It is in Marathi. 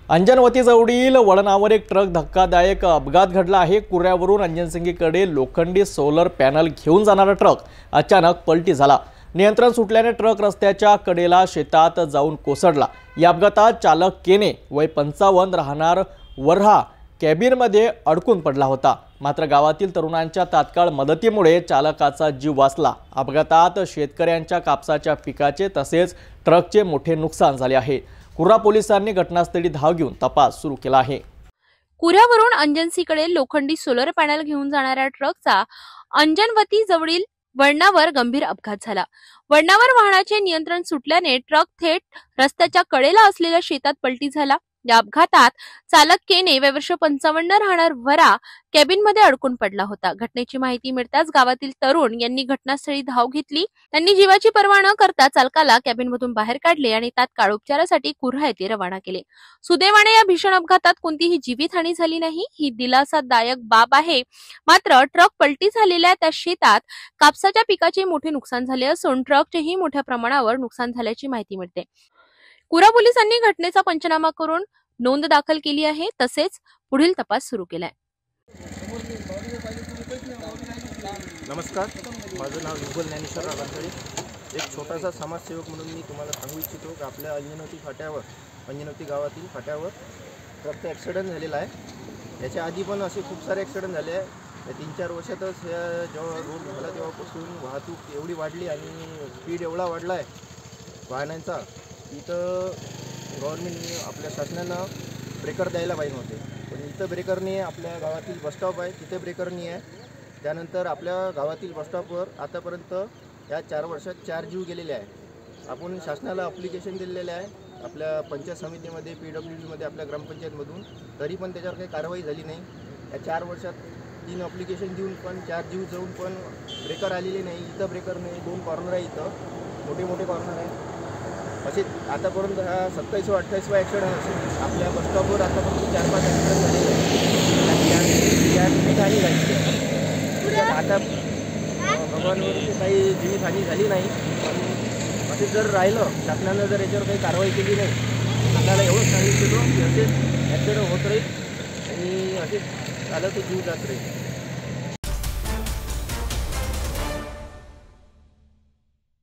अंजनवती जवळील वळणावर एक ट्रक धक्कादायक अपघात घडला आहे। कुऱ्यावरून अंजनसिंगीकडे लोखंडी सोलर पॅनल घेऊन जाणारा ट्रक अचानक पलटी झाला। नियंत्रण सुटल्याने ट्रक रस्त्याच्या कडेला शेतात जाऊन कोसळला। या अपघातात चालक केने वय 55 राहणार वर्हा कॅबिनमध्ये अडकून पडला होता। मात्र गावातील तरुणांच्या तात्काळ मदतीमुळे चालकाचा जीव वाचला। अपघातात शेतकऱ्यांच्या कापसाच्या पिकाचे तसेच ट्रकचे मोठे नुकसान झाले आहे। कुर्रा पोलिसांनी घटनास्थळी धाव घेऊन तपास सुरू केला आहे। कुऱ्यावरून अंजनसीकडे लोखंडी सोलर पॅनल घेऊन जाणाऱ्या ट्रकचा अंजनवती जवळील वळणावर गंभीर अपघात झाला। वळणावर वाहनाचे नियंत्रण सुटल्याने ट्रक थेट रस्त्याच्या कडेला असलेल्या शेतात पलटी झाला। या अपघातात चालक केने वय 55 राहणार वरा कॅबिनमध्ये अडकून पडला होता। घटनेची माहिती मिळताच गावातील तरुण यांनी घटनास्थळी धाव घेतली। त्यांनी जीवाची पर्वा न करता चालकाला कॅबिनमधून बाहेर काढले आणि तात्काळ उपचारासाठी कुर्हा येथे रवाना केले। सुदैवाने या भीषण अपघातात कोणतीही जीवितहानी झाली नाही, ही दिलासादायक बाब आहे। मात्र ट्रक पलटी झालेल्या त्या शेतात कापसाच्या पिकाचे मोठे नुकसान झाले असून ट्रकचेही मोठ्या प्रमाणावर नुकसान झाल्याची माहिती मिळते। कुर्रा पोलिसांनी घटनेचा पंचनामा करून नोंद दाखल केली आहे, तसेच पुढील तपास सुरू केलाय। नमस्कार, माझं नाव युगल ज्ञानेश्वर रावणसळे। एक छोटासा समाजसेवक म्हणून मी तुम्हाला सांगू इच्छितो की आपल्या अंजनवती गावातील फाट्यावर ट्रकचा ॲक्सिडेंट झालेला आहे। याच्या आधी पण असे खूप सारे ॲक्सिडेंट झाले आहे। या 3-4 वर्षातच जेव्हा रोड झाला तेव्हापासून वाहतूक एवढी वाढली आणि स्पीड एवढा वाढला आहे वाहनांचा, इथं गव्हर्नमेंटने आपल्या शासनानं ब्रेकर द्यायला पाहिजे होते, पण इथं ब्रेकर नाही आहे। आपल्या गावातील बसस्टॉप आहे तिथे ब्रेकर नाही आहे। त्यानंतर आपल्या गावातील बसस्टॉपवर आतापर्यंत या 4 वर्षात 4 जीव गेलेले आहे। आपण शासनाला ॲप्लिकेशन दिलेले आहे आपल्या पंचायत समितीमध्ये, PWDमध्ये, आपल्या ग्रामपंचायतमधून, तरी पण त्याच्यावर काही कारवाई झाली नाही। या 4 वर्षात 3 ॲप्लिकेशन देऊन पण 4 जीव जाऊन पण ब्रेकर आलेले नाही। इथं ब्रेकर नाही, 2 कॉर्नर आहे, इथं मोठे कॉर्नर आहे। असे आतापर्यंत हा 27वा ॲक्सिडेंट असेल आपल्या बसस्टॉपवर। आतापर्यंत 4-5 ॲक्सिडेंट झालेले आहेत। जीवितहानी झाली आहे आता भगवानवरून काही जीवितहानी झाली नाही, पण असे जर राहिलं, शासनानं जर याच्यावर काही कारवाई केली नाही, आपल्याला एवढंच सांगितलं की असेच ॲक्सिडेंट होत राहील आणि असेच झालं तर जीव जात राहील।